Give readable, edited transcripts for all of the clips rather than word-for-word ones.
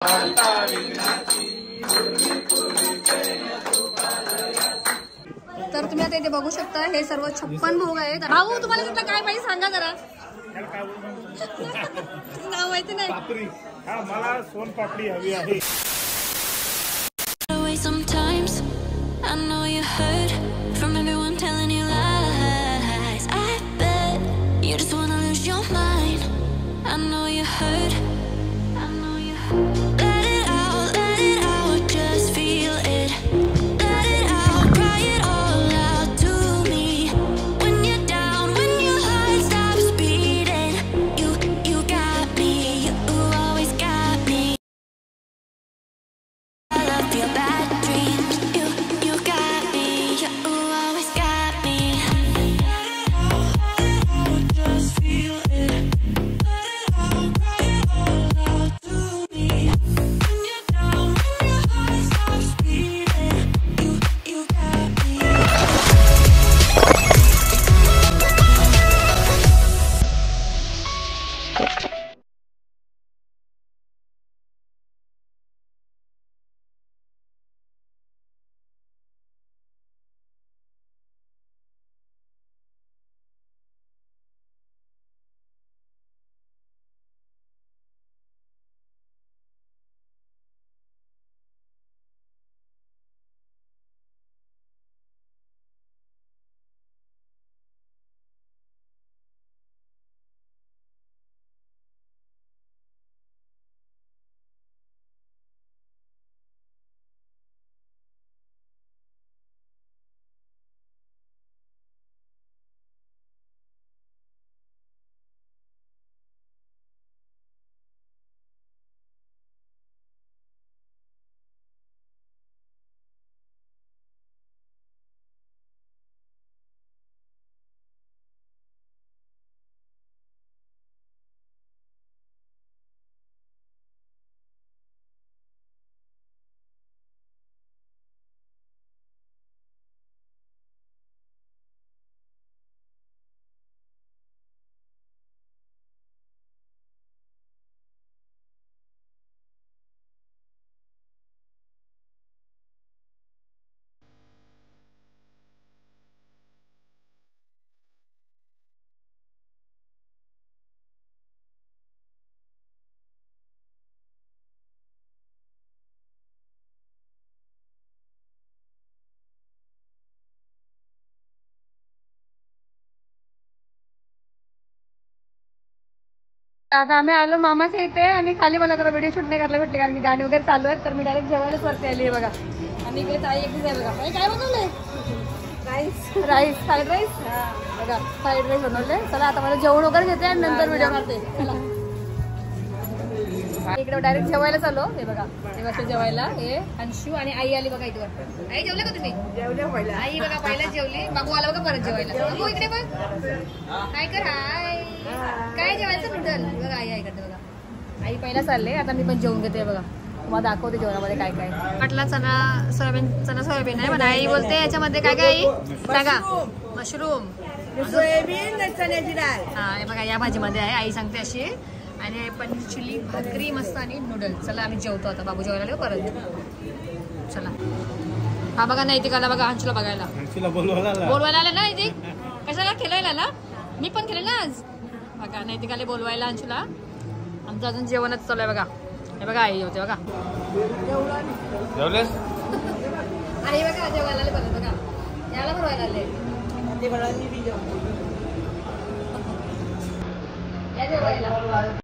तर तुम्ही आता इथे बघू शकता हे सर्व 56 भोग आहेत. भाऊ तुम्हाला तिथलं काय पाहिजे सांगा जरा. नाव माहिती नाही. मला सोनपापडी हवी आहे. Sometimes I know you heard from everyone telling you lies. I bet you just wanna lose your mind. I know you heard. I know you heard. Let it out, just feel it. Let it out, cry it all out to me. When you're down, when your heart stops beating, you got me. You always got me. I love your bad dreams. You got me. You always got me. Just feel it. Let it out, cry it all out to me. When you're down, when your heart stops beating, you got me. आता आम्ही आलो मामाच्या इथे आणि खाली मला जरा video shoot नाही करायला भेटले कारण मी गाणी वगैरे चालू आहेत. तर मी डायरेक्ट जेवायलाच वरती आली आहे बघा. आणि इकडे ताई एकटीच आहे बघा. आणि काय बनवलंय? राईस फ्राईड राईस बघा. फ्राईड राईस बनवले. चला आता मला जेवण वगैरे घेते आणि नंतर व्हिडिओ काढते. चला इकडे डायरेक्ट जेवायला चालू. हे बघा हे बघा जेवायला. हे अंशू आणि आई आली बघा इथे. आई जेवले का तुम्ही? जेवले. आई बघा पहिला जेवली. बाबू आला बघा परत जेवायला. बाबू इकडे बघ. काय कर. हाय काय जेवायचं नूडल बघा. आई आई करते बघा. आई पहिला चालले. आता मी पण जेवून घेते बघा. तुम्हाला दाखवते जेवणामध्ये काय काय. म्हटलं चना सोयाबीन आहे. पण आई बोलते याच्यामध्ये काय काय आई सांगा. मशरूम सोयाबीन चण्याची डाळ. हा हे बघा या भाजीमध्ये आहे. आई सांगते अशी. आणि पनीर चिली भाकरी मस्त आणि नूडल. चला आम्ही जेवतो आता. बाबू जेवायला आलो परत. चला हा बघा नैतिकाला बघा. अंशूला बघायला बोलवायला आला ना. नैतिक कशाला खेळायला ना. मी पण खेळेल ना आज बघा. नैतिकाला बोलवायला अंशूला. आमचं अजून जेवणच चालू आहे बघा. हे बघा आई होते बघा. जेवलेस आई बघा जेवायला आले परत बघा. याला बोलवायला आले. या जेवायला.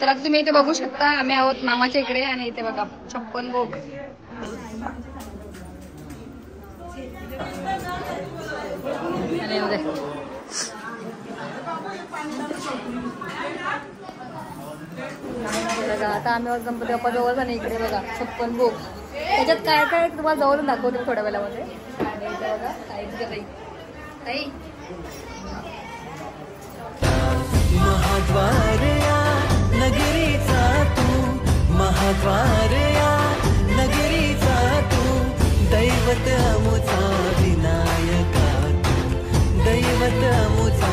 तर आता तुम्ही इथे बघू शकता आम्ही आहोत मामाच्या इकडे आणि इथे बघा 56 भोग. बघा आता आम्ही आहोत गणपती बाप्पा जवळ आणि इकडे बघा 56 भोग. त्याच्यात काय काय तुम्हाला जवळून दाखवते थोड्या वेळामध्ये. आणि इथे बघा ताई महाद्वारया नगरीचा तू, महाद्वारया नगरीचा तू, दैवत अमुचा विनायका तू, दैवत अमुचा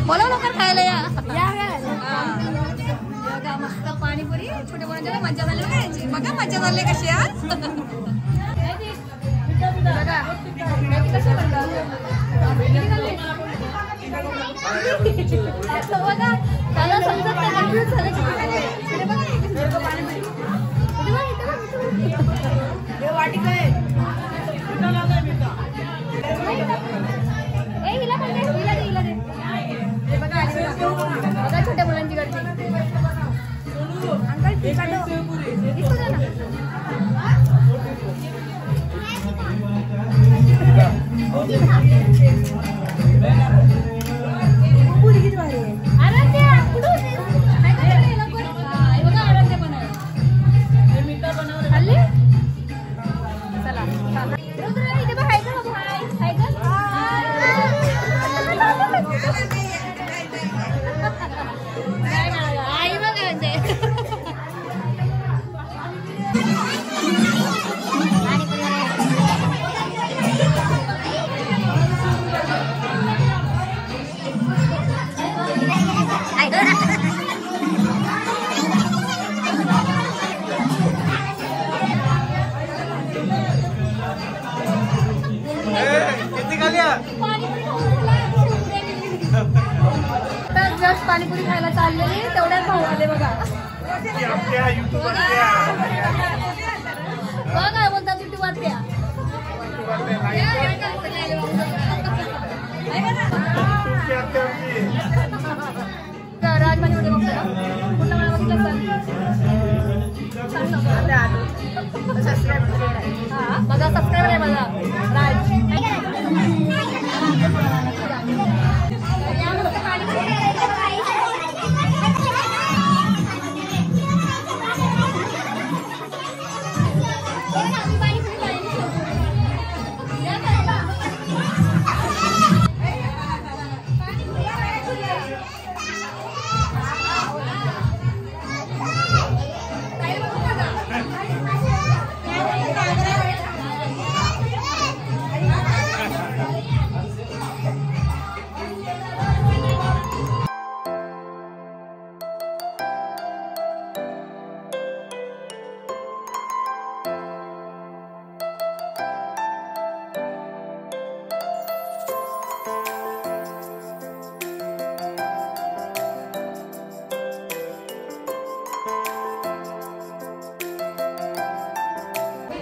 बोला लवकर खायला या. मस्त पाणीपुरी छोटे मुलांच्या मजा झाली बघायची. बघा मजा झाली कशी आज. त्याला समजत बघा छोट्या मुलांची गर्दी. जस्ट पाणीपुरी खायला चाललेली तेवढ्याच भाऊ आले बघा. काय बोलतात युट्यूबात त्या राजमानी मध्ये बघतो ना कुठला मला बघितलं माझा सबस्क्राईबर आहे माझा राज.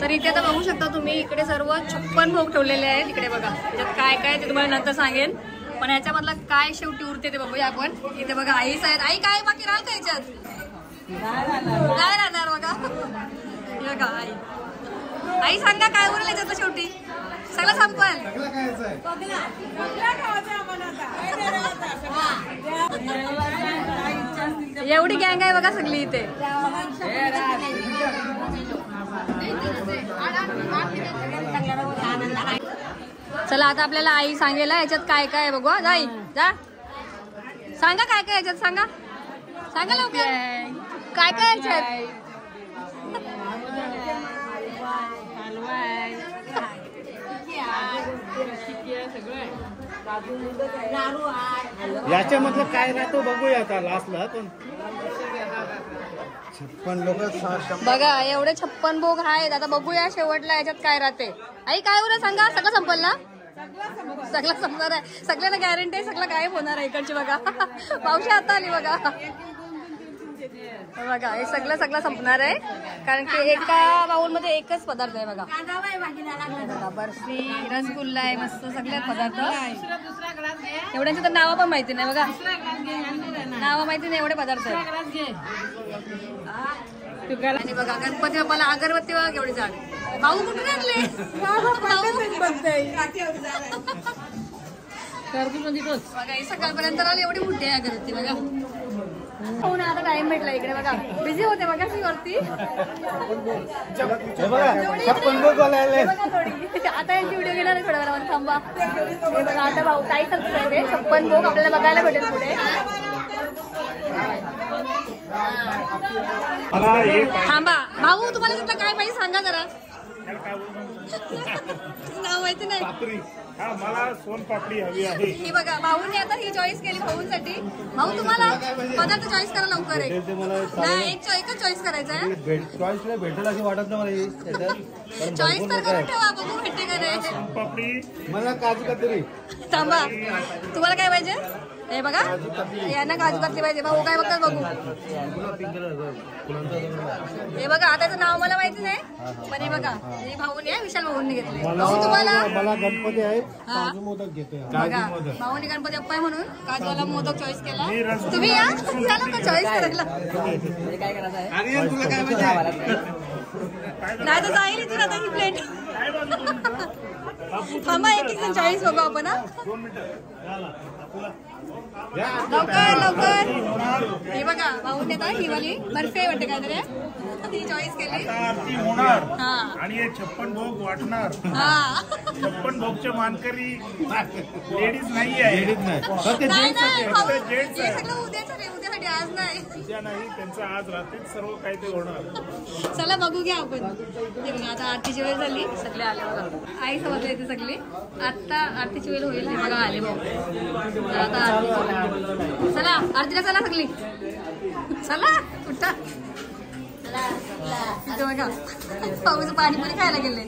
तर इथे आता बघू शकता तुम्ही इकडे सर्व 56 भोग ठेवलेले आहेत. इकडे बघा त्याच्यात काय काय ते तुम्हाला नंतर सांगेन. पण ह्याच्यामधला काय शेवटी उरते ते बघूया आपण. इथे बघा आईच आहेत. आई काय बाकी राहत का ह्याच्यात? काय राहणार बघा. बघा आई आई सांगा काय बोलले याच्यातलं शेवटी सगळं संपल. एवढी गँग आहे बघा सगळी इथे. चला आता आपल्याला आई सांगेल याच्यात काय काय आहे बघू. जाई जा सांगा काय काय याच्यात सांगा सांगा लवकर काय काय याच्यात. याच्यामधलं काय राहतो बघूया आता लास्टला. पण 56 लोक बघा एवढे 56 भोग आहेत. आता बघूया शेवटला याच्यात काय राहते. आई काय बरं सांगा सगळं संपल ना. सगळं संपणार आहे. सगळ्यांना गॅरंटी आहे सगळं गायब होणार आहे इकडची. बघा पावशी आता आली बघा. बघा हे सगळं संपणार आहे कारण की एका बाउल मध्ये एकच पदार्थ आहे बघा. बर्फी रसगुल्ला आहे मस्त सगळे पदार्थ. एवढ्यांची तर नावं पण माहिती नाही बघा. नावं माहिती नाही एवढे पदार्थ आहेत. आणि बघा गणपती बाप्पाला अगरबत्ती बघा केवढी झाड. भाऊ कुठून आणले. बघा ही सकाळपर्यंत आली एवढी मोठी आहे अगरबत्ती बघा. हो ना आता टाइम भेटला इकडे बघा. बिझी होते बघा ती वरती. आता यांची व्हिडिओ घेणार आहे थोड्या वेळामध्ये. थांबा हे बघा आता भाऊ काही सांगतो आहे 56 भोग आपल्याला बघायला भेटेल पुढे. थांबा भाऊ तुम्हाला तिथलं काय पाहिजे सांगा जरा. नाव माहिती नाही. मला सोनपापडी हवी आहे. ही बघा भाऊने आता ही चॉईस केली भाऊंसाठी. भाऊ तुम्हाला पदार्थ चॉईस करा लवकर आहे. नाही एकच चॉईस करायचा आहे. चॉईस भेटेल अशी वाटत नाही मला. चॉईस तर करून ठेवा बघू भेटते का नाही. सोनपापडी मला काजू कतरी. थांबा तुम्हाला काय पाहिजे. हे बघा यांना काजू कतली पाहिजे. भाऊ काय बघतात बघू. हे बघा आता त्याचं नाव मला माहिती नाही पण हे बघा हे भाऊने विशाल भाऊंनी घेतले. भाऊ तुम्हाला मला गणपती आहे काजू मोदक घेतोय. बघा भाऊने गणपती बाप्पा आहे म्हणून काजूवाला मोदक चॉईस केला. तुम्ही या झालं का चॉईस करायला. नाही तर जाईल इथून आता ही प्लेट. थांबा एक जण चॉईस बघू आपण. लवकर लवकर. हे बघा भाऊने आता ही वाली बर्फी आहे वाटते काहीतरी ती चॉईस केली. आरती होणार आणि हे 56 भोग वाटणार. 56 भोगचे मानकरी लेडीज नाही आहे. हे सगळं उद्यासाठी आज नाही. उद्या नाही त्यांचं आज रात्री सर्व काही ते होणार. चला बघू घ्या आपण. हे बघा आता आरतीची वेळ झाली सगळे आले बघा. आई सोबत येते सगळी. आता आरतीची वेळ होईल हे बघा आले भाऊ. आता आरती चला आरतीला चला सगळी चला उठा. इथे बघा पाऊस पाणीपुरी खायला गेले.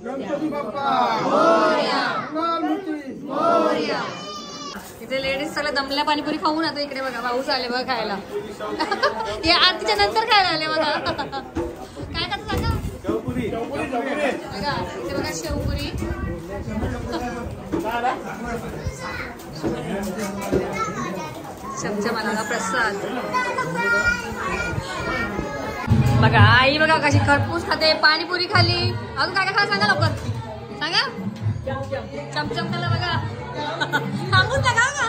गणपती बाप्पा इथे लेडीज सगळं दमल्या पाणीपुरी खाऊन आता इकडे बघा पाऊस आले बघा खायला. हे आरतीच्या नंतर खायला आले बघा. काय करता सांगा बघा इथे बघा शेवपुरी. चमचमाला प्रसाद बघा. आई बघा कशी खरपूस खाते. पाणीपुरी खाली. अजून काय काय खायला सांगा लवकर सांगा. चमचम त्याला बघा. थांबून टाका का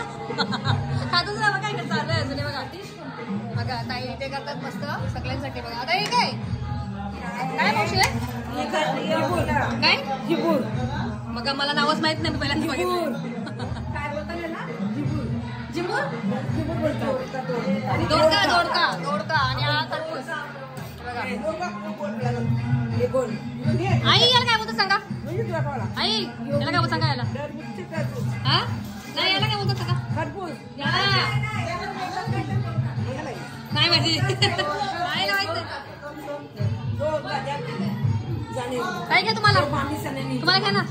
खातच ना बघा. इकडे चालू आहे अजून बघा. बघा ताई इथे करतात मस्त सगळ्यांसाठी बघा. आता हे काय काय मावशी काय बघा मला नावच माहित नाही. मी पहिल्यांदा बघितलं. जिंबूर दोडका दोडका दोडका आणि हा खरपूस बघा. आई याला काय बोलतो सांगा. आई याला काय बोलतो सांगा. याला हा नाही याला काय बोलतो सांगा. खरपूस नाही माहिती. आईला माहिती काय घ्या तुम्हाला तुम्हाला घ्या ना.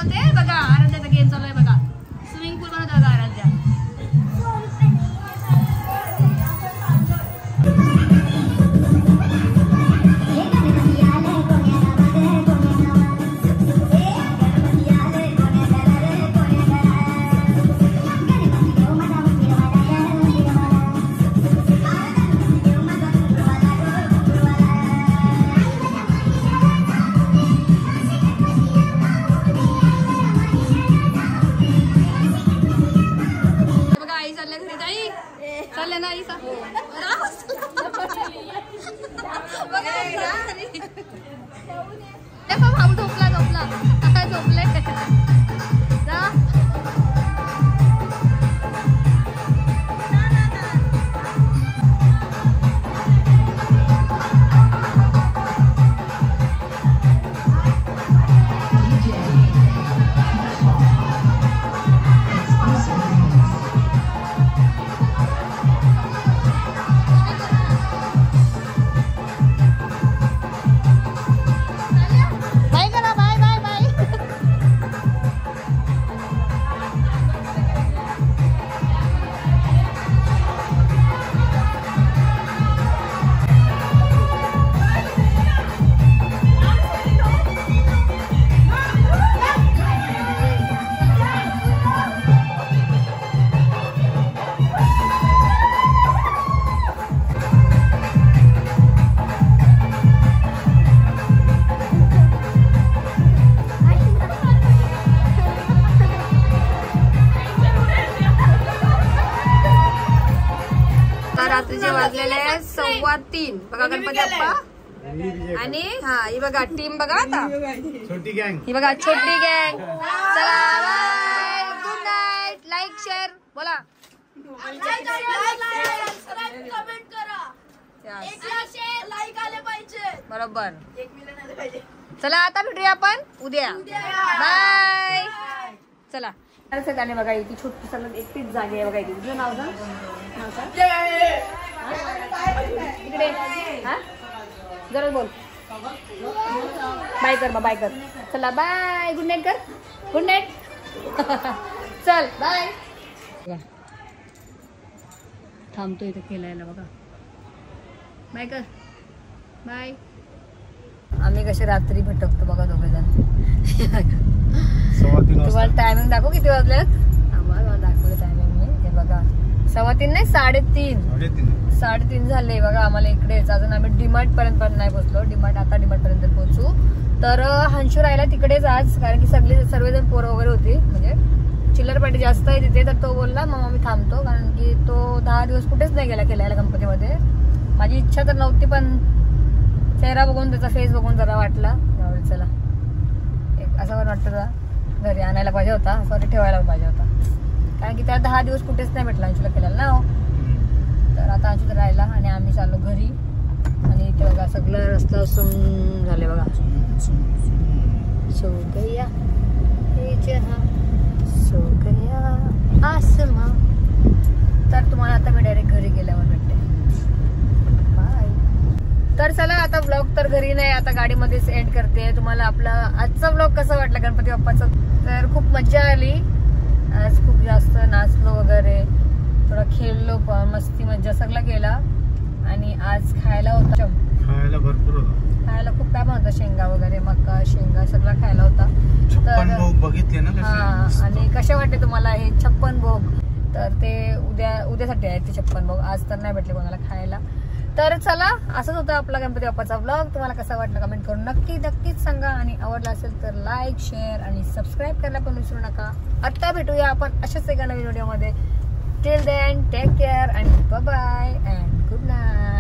बनवते बघा. आराध्याचा गेम चालू आहे बघा. स्विमिंग पूल बनवते बघा आराध्या. चालले ना ईसा भाऊ झोपला झोपले रात्रीचे वाजलेले 3:15 बघा गणपती बाप्पा. आणि हा ही बघा टीम बघा आता छोटी गँग. ही बघा छोटी गँग. चला bye good night. Like share बोला. बरोबर. चला आता भेटूया आपण उद्या. बाय. चला गाणे बघा. इथे छोटी सलग एकटीच जागे आहे बघा. इथे तुझं नाव सांग. इकडे हा जरा बोल. बाय कर बा. बाय कर. चला बाय. गुड नाईट कर. Good night. चल बाय. थांबतो इथे खेळायला बघा. बाय कर. बाय. आम्ही कसे रात्री भटकतो बघा दोघे जण. तुम्हाला टायमिंग दाखव किती वाजलेत. आम्हाला दाखवलं टायमिंग मी. हे बघा 3:15 नाही 3:30 झाले बघा. आम्हाला इकडेच अजून आम्ही डीमार्ट पर्यंत पण नाही पोहोचलो. आता डीमार्ट पर्यंत पोहोचू. तर हंशू राहिला तिकडेच आज कारण की सर्वजण पोरं वगैरे होती. म्हणजे चिल्लर पार्टी जास्त आहे तिथे. तर तो बोलला मग मी थांबतो कारण की तो 10 दिवस कुठेच नाही गेला खेळायला गणपतीमध्ये. माझी इच्छा तर नव्हती पण चेहरा बघून त्याचा फेस बघून जरा वाटला चला एक असं पण वाटतं जरा घरी आणायला पाहिजे होता. सॉरी ठेवायला पाहिजे होता कारण की त्या 10 दिवस कुठेच नाही भेटला अंशूला खेळायला ना. तर आता अंशू तर राहिला आणि आम्ही चाललो घरी. आणि इथे बघा सगळं रस्ता सुन झाले बघा. सो गया सो गया आसमां. तर तुम्हाला आता मी डायरेक्ट घरी गेल्यावर भेटते. बाय. तर चला आता ब्लॉग तर घरी नाही आता गाडीमध्येच एंड करते. तुम्हाला आपला आजचा ब्लॉग कसा वाटला गणपती बाप्पाचा. तर खूप मजा आली आज. खूप जास्त नाचलो वगैरे थोडं खेळलो पण मस्ती मज्जा सगळं केला. आणि आज खायला होता. खायला भरपूर होतं. खायला खूप काय बनवतं. शेंगा वगैरे मका शेंगा सगळं खायला होता. 56 भोग बघितले ना हा. आणि कसे वाटते तुम्हाला हे 56 भोग. तर ते उद्यासाठी आहेत ते 56 भोग. आज तर नाही भेटले कोणाला खायला. तर चला असंच होतं आपला गणपती बाप्पाचा ब्लॉग. तुम्हाला कसा वाटला कमेंट करून नक्कीच सांगा. आणि आवडला असेल तर लाईक शेअर आणि सबस्क्राईब करायला पण विसरू नका. आता भेटूया आपण अशाच एका नवीन व्हिडिओमध्ये. टिल देन टेक केअर आणि bye bye and good night.